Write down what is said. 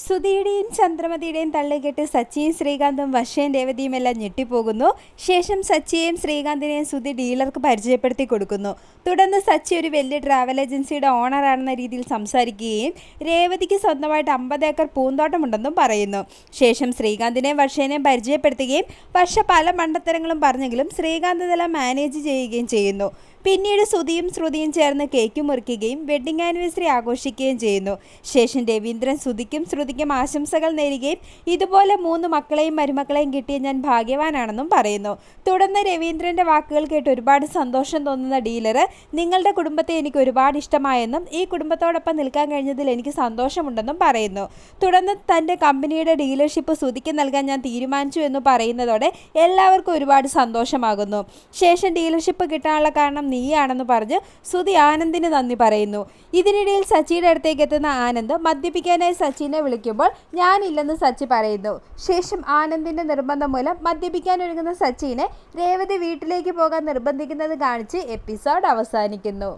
സുധിയുടെയും ചന്ദ്രമതിയുടെയും തള്ളിക്കെട്ട് സച്ചിയും ശ്രീകാന്തും വർഷയും രേവതിയും എല്ലാം ഞെട്ടിപ്പോകുന്നു. ശേഷം സച്ചിയെയും ശ്രീകാന്തിനെയും സുധി ഡീലർക്ക് പരിചയപ്പെടുത്തി കൊടുക്കുന്നു. തുടർന്ന് സച്ചി ഒരു വലിയ ട്രാവൽ ഏജൻസിയുടെ ഓണറാണെന്ന രീതിയിൽ സംസാരിക്കുകയും രേവതിക്ക് സ്വന്തമായിട്ട് 50 ഏക്കർ പൂന്തോട്ടമുണ്ടെന്നും പറയുന്നു. ശേഷം ശ്രീകാന്തിനെയും വർഷേനെയും പരിചയപ്പെടുത്തുകയും വർഷ പല മണ്ടത്തരങ്ങളും പറഞ്ഞെങ്കിലും ശ്രീകാന്ത് ഇതെല്ലാം മാനേജ് ചെയ്യുകയും ചെയ്യുന്നു. പിന്നീട് സുധിയും ശ്രുതിയും ചേർന്ന് കേക്ക് മുറിക്കുകയും വെഡ്ഡിംഗ് ആനിവേഴ്സറി ആഘോഷിക്കുകയും ചെയ്യുന്നു. ശേഷം രവീന്ദ്രൻ സുധിക്കും ശ്രുതിക്കും ആശംസകൾ നേരുകയും ഇതുപോലെ 3 മക്കളെയും മരുമക്കളെയും കിട്ടിയ ഞാൻ ഭാഗ്യവാനാണെന്നും പറയുന്നു. തുടർന്ന് രവീന്ദ്രൻ്റെ വാക്കുകൾ കേട്ട് ഒരുപാട് സന്തോഷം തോന്നുന്ന ഡീലർ, നിങ്ങളുടെ കുടുംബത്തെ എനിക്ക് ഒരുപാട് ഇഷ്ടമായെന്നും ഈ കുടുംബത്തോടൊപ്പം നിൽക്കാൻ കഴിഞ്ഞതിൽ എനിക്ക് സന്തോഷമുണ്ടെന്നും പറയുന്നു. തുടർന്ന് തൻ്റെ കമ്പനിയുടെ ഡീലർഷിപ്പ് സുധിക്ക് നൽകാൻ ഞാൻ തീരുമാനിച്ചു എന്ന് പറയുന്നതോടെ എല്ലാവർക്കും ഒരുപാട് സന്തോഷമാകുന്നു. ശേഷം ഡീലർഷിപ്പ് കിട്ടാനുള്ള കാരണം നീയാണെന്ന് പറഞ്ഞ് സുധി ആനന്ദിന് നന്ദി പറയുന്നു. ഇതിനിടയിൽ സച്ചിയുടെ അടുത്തേക്ക് എത്തുന്ന ആനന്ദ് മദ്യപിക്കാനായി സച്ചിനെ വിളിക്കുമ്പോൾ ഞാനില്ലെന്ന് സച്ചി പറയുന്നു. ശേഷം ആനന്ദിന്റെ നിർബന്ധം മൂലം മദ്യപിക്കാൻ ഒരുങ്ങുന്ന സച്ചിനെ രേവതി വീട്ടിലേക്ക് പോകാൻ നിർബന്ധിക്കുന്നത് കാണിച്ച് എപ്പിസോഡ് അവസാനിക്കുന്നു.